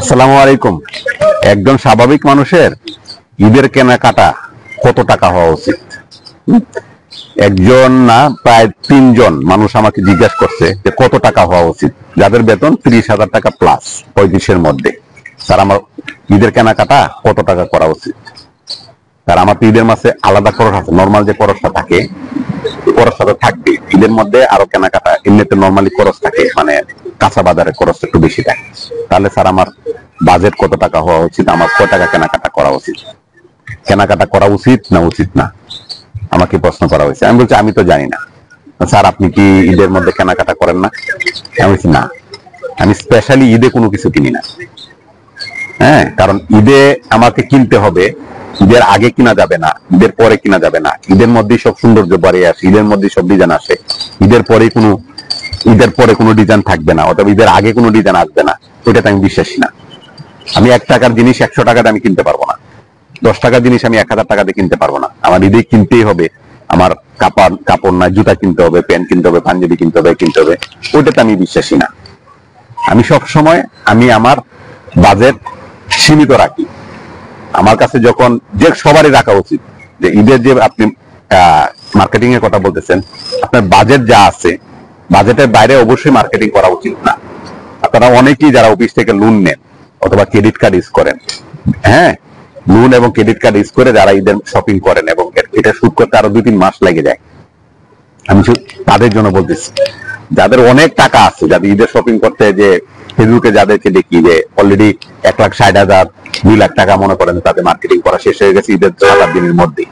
আসসালামু আলাইকুম। একজন স্বাভাবিক মানুষের ঈদের কেনাকাটা কত টাকা হওয়া উচিত? একজন না, প্রায় 3 জন মানুষ আমাকে জিজ্ঞাসা করছে যে কত টাকা হওয়া উচিত, যাদের বেতন 30,000 টাকা প্লাস 35-এর মধ্যে। স্যার, আমার ঈদের কেনাকাটা কত টাকা করা উচিত? স্যার, আমার তো ঈদের মাসে আলাদা খরচ আছে, নর্মাল যে খরচটা থাকে খরচটা তো থাকবে, ঈদের মধ্যে আরো কেনাকাটা এমনিতে নর্মালি খরচ থাকে, মানে কাঁচা বাজারের খরচ একটু বেশি থাকে। তাহলে স্যার, আমার বাজেট কত টাকা হওয়া উচিত? আমার কয় টাকা কেনাকাটা করা উচিত? কেনাকাটা করা উচিত না উচিত না, আমাকে প্রশ্ন করা হয়েছে। আমি বলছি আমি তো জানি না। স্যার, আপনি কি ঈদের মধ্যে কেনাকাটা করেন না? আমি বলছি না, আমি স্পেশালি ঈদে কোনো কিছু কিনি না। হ্যাঁ, কারণ ঈদে আমাকে কিনতে হবে, ঈদের আগে কিনা যাবে না, ঈদের পরে কিনা যাবে না। ঈদের মধ্যেই সব সৌন্দর্য বাড়িয়ে আসে, ঈদের মধ্যেই সব ডিজাইন আসে। ঈদের পরে কোনো ডিজাইন থাকবে না, অথবা ঈদের আগে কোনো ডিজাইন আসবে না, ওইটাতে আমি বিশ্বাসী না। আমি 1 টাকার জিনিস 100 টাকাতে আমি কিনতে পারবো না, 10 টাকার জিনিস আমি 1000 টাকাতে কিনতে পারবো না। আমার ঈদে কিনতেই হবে, আমার কাপড় না, জুতা কিনতে হবে, প্যান্ট কিনতে হবে, পাঞ্জাবি কিনতে হবে, ওইটাতে আমি বিশ্বাসী না। আমি সব সময় আমার বাজেট সীমিত রাখি। আমার কাছে যখন যে সবারই রাখা উচিত, যে ঈদের যে আপনি মার্কেটিং এর কথা বলতেছেন, আপনার বাজেট যা আছে, বাজেটের বাইরে অবশ্যই মার্কেটিং করা উচিত না। আপনারা অনেকেই যারা অফিস থেকে লোন নেন অথবা ক্রেডিট কার্ড ইউজ করেন, হ্যাঁ, লোন এবং ক্রেডিট কার্ড ইউজ করে যারা ঈদের শপিং করেন এবং এটা শুট করতে আরো 2-3 মাস লেগে যায়, আমি তাদের জন্য বলতেছি। যাদের অনেক টাকা আছে, যাদের ঈদের শপিং করতে, যে ফেসবুকে যাদেরকে দেখি যে অলরেডি 1,60,000 2 লাখ টাকা মনে করেন তাদের মার্কেটিং করা শেষ হয়ে গেছে ঈদের 7-8 দিনের মধ্যে।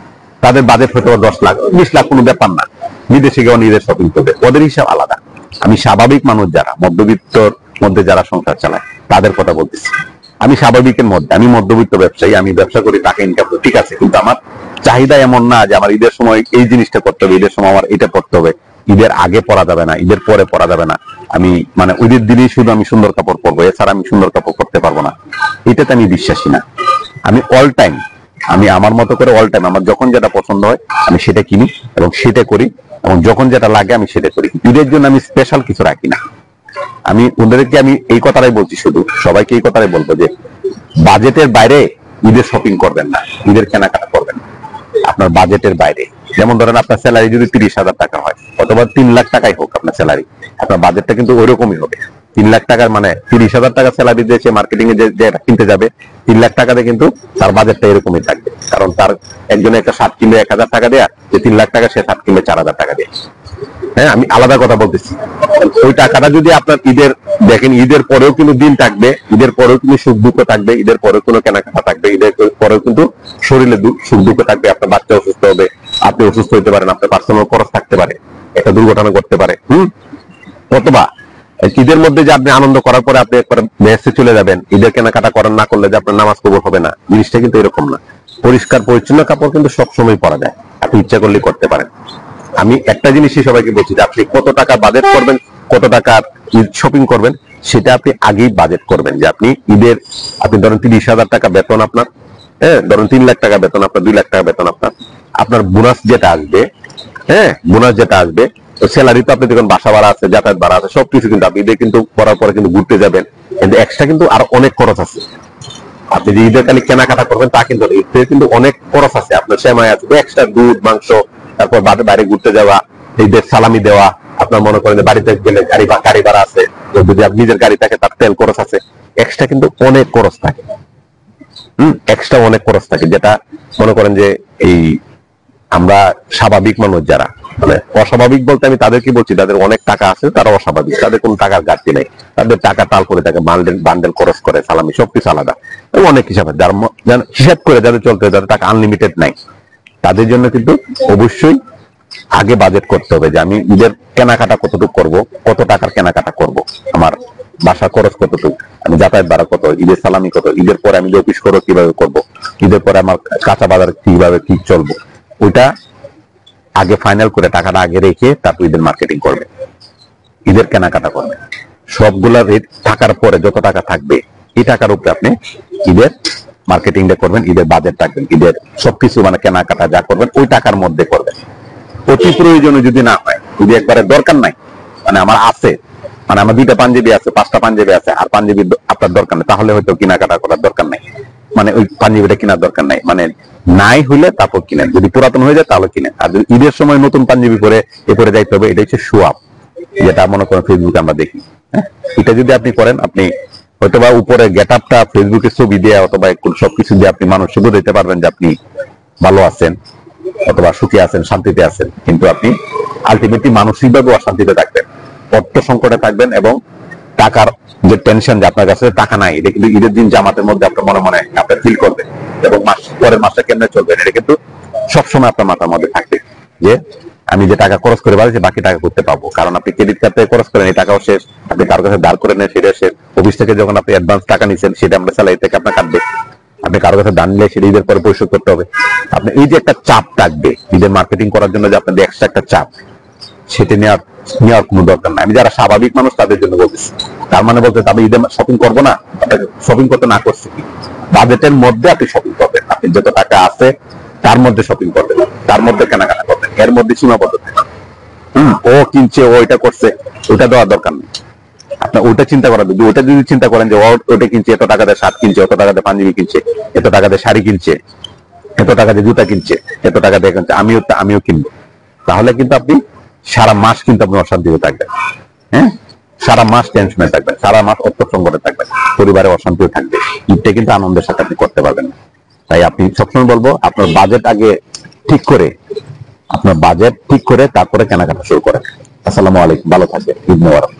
তাদের বাজেট হতে 10 লাখ 20 লাখ কোনো ব্যাপার না, বিদেশে গিয়ে ঈদের শপিং করবে, ওদের হিসাব আলাদা। আমি স্বাভাবিক মানুষ, যারা মধ্যবিত্তর মধ্যে যারা সংসার চালায়, তাদের কথা বলতেছি। আমি স্বাভাবিকের মধ্যে, আমি মধ্যবিত্ত ব্যবসায়ী, আমি ব্যবসা করি, টাকা ইনকাম করি, ঠিক আছে, কিন্তু আমার চাহিদা এমন না যে আমার ঈদের সময় এই জিনিসটা করতে হবে, ঈদের সময় আমার এটা করতে হবে, ঈদের আগে পরা যাবে না, ঈদের পরে পরা যাবে না। আমি মানে ঈদের দিনেই শুধু আমি সুন্দর কাপড় পরবো, এছাড়া আমি সুন্দর কাপড় পরতে পারবো না, এটাতে আমি বিশ্বাসী না। আমি অল টাইম, আমি আমার মতো করে অল টাইম আমার যখন যেটা পছন্দ হয় আমি সেটা কিনি এবং সেটা করি, এবং যখন যেটা লাগে আমি সেটা করি। ঈদের জন্য আমি স্পেশাল কিছু রাখি না। আমি ওদেরকে আমি এই কথাটাই বলছি, শুধু সবাইকে এই কথাটাই বলবো যে বাজেটের বাইরে ঈদের শপিং করবেন না, ঈদের কেনাকাটা করবেন না আপনার বাজেটের বাইরে। যেমন ধরেন আপনার স্যালারি যদি 30,000 টাকা হয়, অথবা 3 লাখ টাকাই হোক আপনার স্যালারি, আপনার বাজেটটা কিন্তু ওই রকমই হবে। 3 লাখ টাকার মানে 30,000 টাকা স্যালারি দিয়ে সে মার্কেটিং এ যে কিনতে যাবে, 3 লাখ টাকাতে কিন্তু তার বাজেটটা এরকমই থাকবে। কারণ তার একজনে একটা শার্ট কিনবে 1,000 টাকা দেয়া, যে 3 লাখ টাকা সে শার্ট কিনবে 4,000 টাকা দিয়ে। হ্যাঁ, আমি আলাদা কথা বলতেছি। ওই টাকাটা যদি আপনার ঈদের দেখেন, ঈদের পরেও কিন্তু দিন থাকবে, ঈদের পরেও কিন্তু সুখ দুঃখ থাকবে, ঈদের পরেও কোনো কেনাকাটা থাকবে, ঈদের পরেও কিন্তু শরীরে সুখ দুঃখ থাকবে। আপনার বাচ্চা অসুস্থ হবে, আপনি অসুস্থ হতে পারেন, আপনার পার্সোনাল খরচ থাকতে পারে, একটা দুর্ঘটনা ঘটতে পারে। অথবা ঈদের মধ্যে যে আপনি আনন্দ করার পরে আপনি একবার মেসে চলে যাবেন, ঈদের কেনাকাটা করেন না করলে যে আপনার নামাজ কবুল হবে না, জিনিসটা কিন্তু এরকম না। পরিষ্কার পরিচ্ছন্ন কাপড় কিন্তু সবসময় পরা যায়, আপনি ইচ্ছা করলে করতে পারেন। আমি একটা জিনিসই সবাইকে বলছি যে আপনি কত টাকা বাজেট করবেন, কত টাকার ঈদ শপিং করবেন, সেটা আপনি আগেই বাজেট করবেন। যে আপনি ঈদের, আপনি ধরেন 30,000 টাকা বেতন আপনার, হ্যাঁ, ধরেন 3 লাখ টাকা বেতন আপনার, 2 লাখ টাকা বেতন আপনার, আপনার বোনাস যেটা আসবে, হ্যাঁ, বোনাস যেটা আসবে, তো স্যালারি তো আপনি দেখুন, বাসা ভাড়া আছে, যাতায়াত ভাড়া আছে, সবকিছু কিন্তু আপনি ঈদে কিন্তু করার পরে কিন্তু ঘুরতে যাবেন, কিন্তু এক্সট্রা কিন্তু আর অনেক খরচ আছে। আপনি যে ঈদের খালি কেনাকাটা করবেন তা কিন্তু ঈদের কিন্তু অনেক খরচ আছে। আপনার সেমাই আছে, এক্সট্রা দুধ মাংস, তারপর বাইরে ঘুরতে যাওয়া, ঈদের সালামি দেওয়া, আপনার মনে করেন বাড়িতে গেলে গাড়ি ভাড়া আছে, যদি আপনি নিজের গাড়ি থাকে তার তেল খরচ আছে, এক্সট্রা কিন্তু অনেক খরচ থাকে। এক্সট্রা অনেক খরচ থাকে, যেটা মনে করেন যে এই আমরা স্বাভাবিক মানুষ যারা, মানে অস্বাভাবিক বলতে আমি তাদেরকে বলছি, তাদের অনেক টাকা আছে, তারা অস্বাভাবিক, তাদের কোনো টাকার ঘাটতি নেই, তাদের টাকা তাল করে থাকে, বান্ডেল খরচ করে, সালামি সবকিছু আলাদা, অনেক হিসাবে হিসাব করে যাদের চলতে হয়, যাদের টাকা আনলিমিটেড নাই, তাদের জন্য কিন্তু অবশ্যই আগে বাজেট করতে হবে যে আমি ঈদের কেনাকাটা কতটুকু করব, কত টাকার কেনাকাটা করব, আমার বাসা খরচ কতটুকু, আমি যাতায়াত ভাড়া কত, ঈদের সালামি কত, ঈদের পরে আমি যে অফিস করবো কিভাবে করব, ঈদের পরে আমার কাঁচা বাজার কিভাবে কি চলবো, ওইটা আগে ফাইনাল করে টাকাটা আগে রেখে তারপর ঈদের মার্কেটিং করবে, ঈদের কেনাকাটা করবে। সবগুলা রেট থাকার পরে যত টাকা থাকবে, এই টাকার উপরে আপনি ঈদের মার্কেটিংটা করবেন, ঈদের বাজেট রাখবেন, ঈদের সবকিছু মানে কেনাকাটা যা করবেন ওই টাকার মধ্যে করবেন। অতি প্রয়োজনে যদি না হয়, যদি একবারে দরকার নাই, মানে আমার আছে মানে আমার 2টা পাঞ্জাবি আছে, 5টা পাঞ্জাবি আছে, আর পাঞ্জাবি আপনার দরকার নেই, তাহলে হয়তো কেনাকাটা করার দরকার নাই, মানে ওই পাঞ্জাবিটা কেনার দরকার নাই, মানে নাই হইলে তারপর কিনেন, যদি পুরাতন হয়ে যায় তাহলে কিনেন। আর যদি ঈদের সময় নতুন পাঞ্জাবি পরে পরে যাইতে হবে, এটা হচ্ছে শো আপ, যেটা মনে করেন ফেসবুকে আমরা দেখি। হ্যাঁ, এটা যদি আপনি করেন, আপনি হয়তোবা উপরে গেট আপটা ফেসবুকে ছবি দিয়ে অথবা সবকিছু দিয়ে আপনি মানুষকে বোঝাইতে পারবেন যে আপনি ভালো আছেন অথবা সুখে আছেন, শান্তিতে আছেন, কিন্তু আপনি আলটিমেটলি মানসিকভাবে অশান্তিতে থাকবেন, অর্থ সংকটে থাকবেন, এবং টাকার যে টেনশন যে আপনার কাছে টাকা নাই, এটা কিন্তু ঈদের দিন জামাতের মধ্যে আপনার মনে মনে আপনার ফিল করবেন, এবং পরের মাসটা কেমনে চলবেন এটা কিন্তু সবসময় আপনার মাথার মধ্যে থাকবে যে আমি যে টাকা খরচ করে পারছি বাকি টাকা করতে পাবো। কারণ আপনি ক্রেডিট কার্ড থেকে খরচ করেন, এই টাকাও শেষ, আপনি কারোর কাছে ধার করে নেন, সেটা শেষ, অফিস থেকে যখন আপনি অ্যাডভান্স টাকা নিচ্ছেন সেটা আমরা স্যালারি থেকে আপনার কাটবে, আপনি কারোর কাছে দান নিলে সেটা ঈদের পরে পরিশোধ করতে হবে। আপনি এই যে একটা চাপ থাকবে ঈদের মার্কেটিং করার জন্য, যে আপনাদের এক্সট্রা একটা চাপ, সেটা নেওয়ার কোনো দরকার নাই। আমি যারা স্বাভাবিক মানুষ তাদের জন্য বলতেছি। তার মানে বলতে আমি ঈদের শপিং করবো না, শপিং করতে না করছি কি, বাজেটের মধ্যে আপনি শপিং করবেন, আপনি যত টাকা আছে তার মধ্যে শপিং করবেন, তার মধ্যে কেনাকাটা করবেন, এর মধ্যে সীমাবদ্ধ থাকবেন। ও কিনছে, ও এটা করছে, ওটা দেওয়ার দরকার নেই। আপনার ওটা চিন্তা করা, ওটা যদি চিন্তা করেন যে ওটা কিনছে, এত টাকা দিয়ে শার্ট কিনছে, এত টাকা দিয়ে পাঞ্জাবি কিনছে, এত টাকা দিয়ে শাড়ি কিনছে, এত টাকা দিয়ে জুতা কিনছে, এত টাকা দিয়ে কিনছে, আমিও কিনবো, তাহলে কিন্তু আপনি সারা মাস কিন্তু আপনি অশান্তিতে থাকবেন। হ্যাঁ, সারা মাস টেনশনে থাকবেন, সারা মাস অর্থ সংকটে থাকবেন, পরিবারে অশান্তিও থাকবে, ঈদটা কিন্তু আনন্দের সাথে আপনি করতে পারবেন না। তাই আপনি সবসময় বলবো আপনার বাজেট আগে ঠিক করে, তারপরে কেনাকাটা শুরু করেন। আসসালামু আলাইকুম, ভালো থাকবেন, ঈদ মোবারক।